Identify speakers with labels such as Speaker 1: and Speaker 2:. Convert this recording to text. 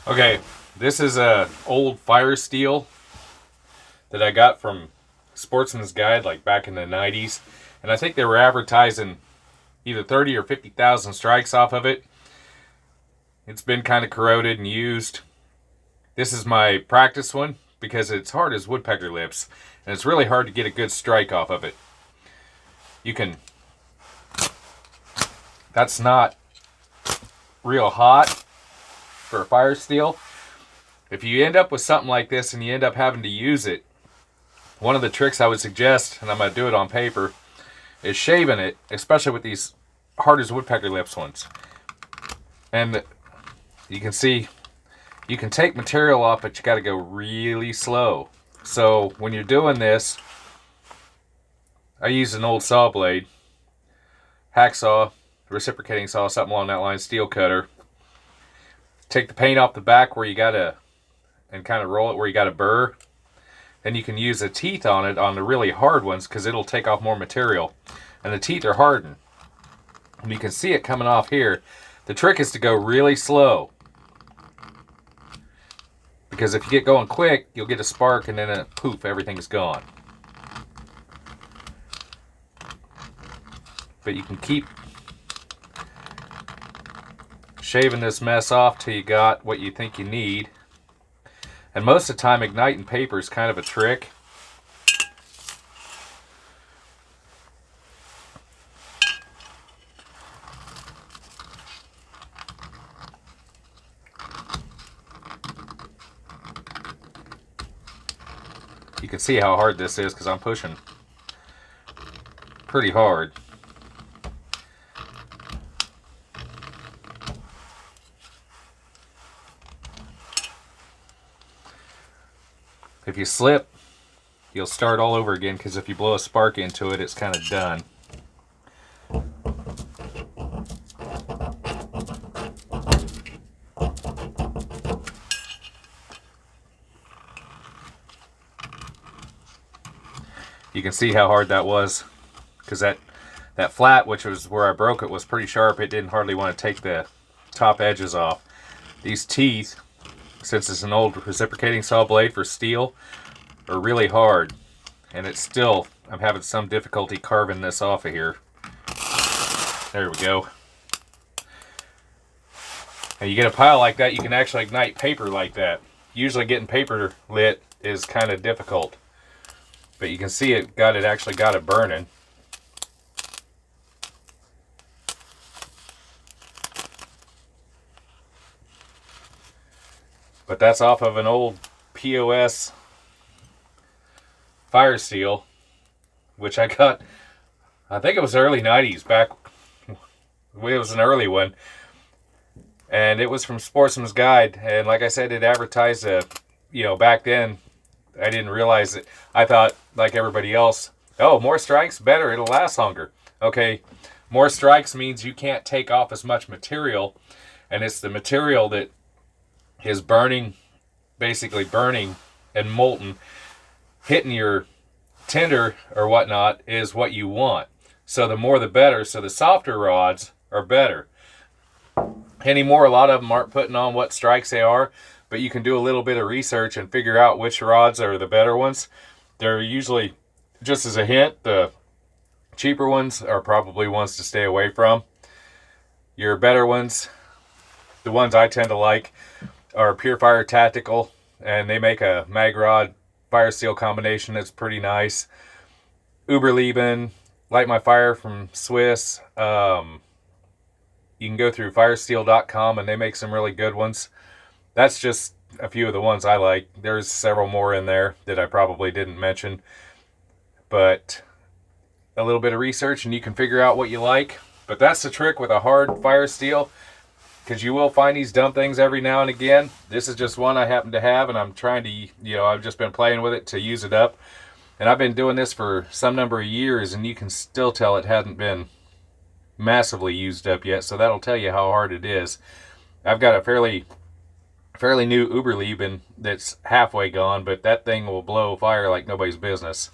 Speaker 1: Okay, this is a old fire steel that I got from Sportsman's Guide like back in the 90s. And I think they were advertising either 30 or 50,000 strikes off of it. It's been kind of corroded and used. This is my practice one because it's hard as woodpecker lips. And it's really hard to get a good strike off of it. You can... That's not real hot for a fire steel. If you end up with something like this and you end up having to use it, one of the tricks I would suggest, and I'm going to do it on paper, is shaving it, especially with these hard as woodpecker lips ones. And you can see, you can take material off, but you got to go really slow. So when you're doing this, I use an old saw blade, hacksaw, reciprocating saw, something along that line, steel cutter. Take the paint off the back where you gotta, and kind of roll it where you gotta burr. Then you can use the teeth on it on the really hard ones because it'll take off more material. And the teeth are hardened. And you can see it coming off here. The trick is to go really slow. Because if you get going quick, you'll get a spark and then poof, everything's gone. But you can keep shaving this mess off till you got what you think you need. And most of the time, igniting paper is kind of a trick. You can see how hard this is because I'm pushing pretty hard. If you slip, you'll start all over again because if you blow a spark into it, it's kind of done. You can see how hard that was because that flat, which was where I broke it, was pretty sharp. It didn't hardly want to take the top edges off. These teeth, since it's an old reciprocating saw blade for steel, are really hard. And it's still, I'm having some difficulty carving this off of here. There we go. And you get a pile like that, you can actually ignite paper like that. Usually getting paper lit is kind of difficult. But you can see it actually got it burning. But that's off of an old POS fire steel, which I got, I think it was early 90s, back, it was an early one. And it was from Sportsman's Guide. And like I said, it advertised, back then, I didn't realize it. I thought, like everybody else, oh, more strikes, better, it'll last longer. Okay, more strikes means you can't take off as much material. And it's the material that is burning, basically burning and molten, hitting your tinder or whatnot is what you want. So the more the better. So the softer rods are better. Anymore, a lot of them aren't putting on what strikes they are, but you can do a little bit of research and figure out which rods are the better ones. They're usually, just as a hint, the cheaper ones are probably ones to stay away from. Your better ones, the ones I tend to like, are Pure Fire Tactical, and they make a mag rod fire steel combination that's pretty nice. Uberleben, Light My Fire from Swiss. You can go through firesteel.com and they make some really good ones. That's just a few of the ones I like. There's several more in there that I probably didn't mention. But a little bit of research and you can figure out what you like. But that's the trick with a hard fire steel, because you will find these dumb things every now and again. This is just one I happen to have, and I'm trying to, I've just been playing with it to use it up. And I've been doing this for some number of years, and you can still tell it hasn't been massively used up yet, so that'll tell you how hard it is. I've got a fairly new Uberleben that's halfway gone, but that thing will blow fire like nobody's business.